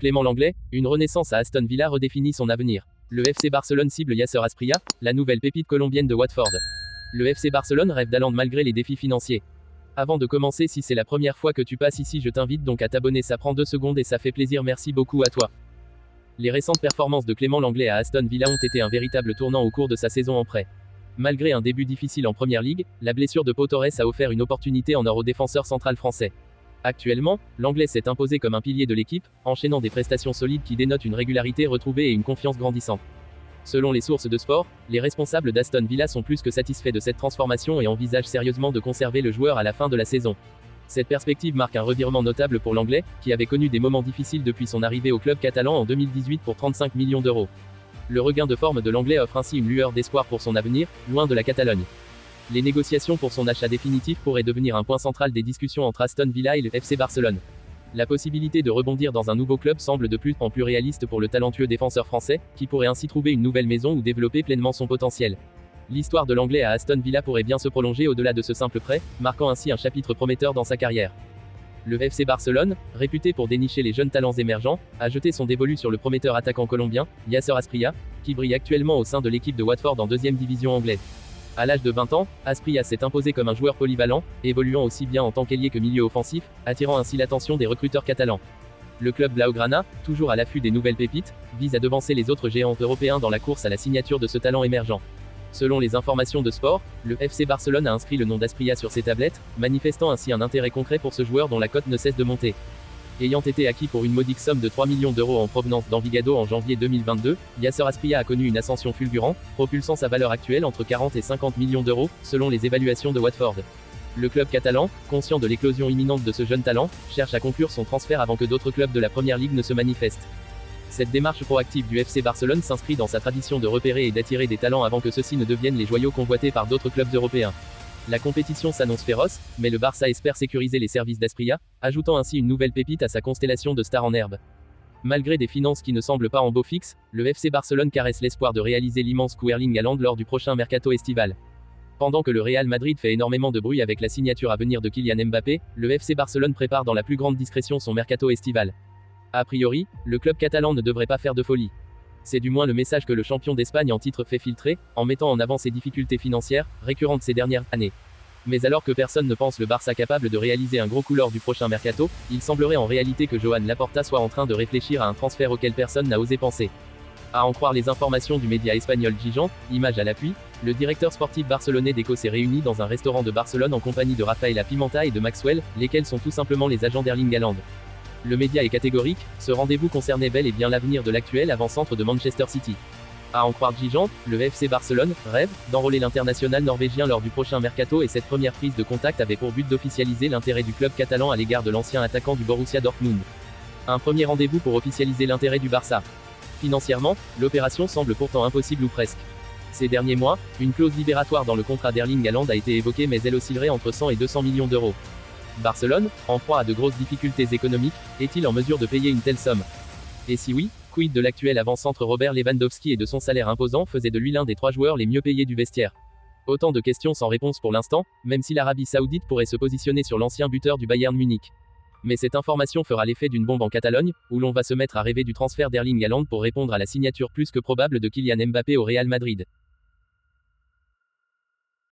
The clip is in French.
Clément Lenglet, une renaissance à Aston Villa redéfinit son avenir. Le FC Barcelone cible Yasser Asprilla, la nouvelle pépite colombienne de Watford. Le FC Barcelone rêve d'Haaland malgré les défis financiers. Avant de commencer, si c'est la première fois que tu passes ici, je t'invite donc à t'abonner, ça prend 2 secondes et ça fait plaisir, merci beaucoup à toi. Les récentes performances de Clément Lenglet à Aston Villa ont été un véritable tournant au cours de sa saison en prêt. Malgré un début difficile en Première Ligue, la blessure de Pau Torres a offert une opportunité en or au défenseur central français. Actuellement, l'Anglais s'est imposé comme un pilier de l'équipe, enchaînant des prestations solides qui dénotent une régularité retrouvée et une confiance grandissante. Selon les sources de sport, les responsables d'Aston Villa sont plus que satisfaits de cette transformation et envisagent sérieusement de conserver le joueur à la fin de la saison. Cette perspective marque un revirement notable pour l'Anglais, qui avait connu des moments difficiles depuis son arrivée au club catalan en 2018 pour 35 millions d'euros. Le regain de forme de l'Anglais offre ainsi une lueur d'espoir pour son avenir, loin de la Catalogne. Les négociations pour son achat définitif pourraient devenir un point central des discussions entre Aston Villa et le FC Barcelone. La possibilité de rebondir dans un nouveau club semble de plus en plus réaliste pour le talentueux défenseur français, qui pourrait ainsi trouver une nouvelle maison ou développer pleinement son potentiel. L'histoire de l'Anglais à Aston Villa pourrait bien se prolonger au-delà de ce simple prêt, marquant ainsi un chapitre prometteur dans sa carrière. Le FC Barcelone, réputé pour dénicher les jeunes talents émergents, a jeté son dévolu sur le prometteur attaquant colombien, Yasser Asprilla, qui brille actuellement au sein de l'équipe de Watford en 2e division anglaise. À l'âge de 20 ans, Asprilla s'est imposé comme un joueur polyvalent, évoluant aussi bien en tant qu'ailier que milieu offensif, attirant ainsi l'attention des recruteurs catalans. Le club Blaugrana, toujours à l'affût des nouvelles pépites, vise à devancer les autres géants européens dans la course à la signature de ce talent émergent. Selon les informations de sport, le FC Barcelone a inscrit le nom d'Asprilla sur ses tablettes, manifestant ainsi un intérêt concret pour ce joueur dont la cote ne cesse de monter. Ayant été acquis pour une modique somme de 3 millions d'euros en provenance d'Envigado en janvier 2022, Yasser Asprilla a connu une ascension fulgurante, propulsant sa valeur actuelle entre 40 et 50 millions d'euros, selon les évaluations de Watford. Le club catalan, conscient de l'éclosion imminente de ce jeune talent, cherche à conclure son transfert avant que d'autres clubs de la Première Ligue ne se manifestent. Cette démarche proactive du FC Barcelone s'inscrit dans sa tradition de repérer et d'attirer des talents avant que ceux-ci ne deviennent les joyaux convoités par d'autres clubs européens. La compétition s'annonce féroce, mais le Barça espère sécuriser les services d'Asprilla, ajoutant ainsi une nouvelle pépite à sa constellation de stars en herbe. Malgré des finances qui ne semblent pas en beau fixe, le FC Barcelone caresse l'espoir de réaliser l'immense coup Erling Haaland lors du prochain mercato estival. Pendant que le Real Madrid fait énormément de bruit avec la signature à venir de Kylian Mbappé, le FC Barcelone prépare dans la plus grande discrétion son mercato estival. A priori, le club catalan ne devrait pas faire de folie. C'est du moins le message que le champion d'Espagne en titre fait filtrer, en mettant en avant ses difficultés financières, récurrentes ces dernières années. Mais alors que personne ne pense le Barça capable de réaliser un gros coup lors du prochain mercato, il semblerait en réalité que Joan Laporta soit en train de réfléchir à un transfert auquel personne n'a osé penser. À en croire les informations du média espagnol Gigante, image à l'appui, le directeur sportif barcelonais Deco s'est réuni dans un restaurant de Barcelone en compagnie de Rafaela Pimenta et de Maxwell, lesquels sont tout simplement les agents d'Erling Haaland. Le média est catégorique, ce rendez-vous concernait bel et bien l'avenir de l'actuel avant-centre de Manchester City. À en croire Gigante, le FC Barcelone rêve d'enrôler l'international norvégien lors du prochain mercato et cette première prise de contact avait pour but d'officialiser l'intérêt du club catalan à l'égard de l'ancien attaquant du Borussia Dortmund. Un premier rendez-vous pour officialiser l'intérêt du Barça. Financièrement, l'opération semble pourtant impossible ou presque. Ces derniers mois, une clause libératoire dans le contrat d'Erling Haaland a été évoquée mais elle oscillerait entre 100 et 200 millions d'euros. Barcelone, en proie à de grosses difficultés économiques, est-il en mesure de payer une telle somme? Et si oui, quid de l'actuel avant-centre Robert Lewandowski et de son salaire imposant faisait de lui l'un des 3 joueurs les mieux payés du vestiaire? Autant de questions sans réponse pour l'instant, même si l'Arabie Saoudite pourrait se positionner sur l'ancien buteur du Bayern Munich. Mais cette information fera l'effet d'une bombe en Catalogne, où l'on va se mettre à rêver du transfert d'Erling Haaland pour répondre à la signature plus que probable de Kylian Mbappé au Real Madrid.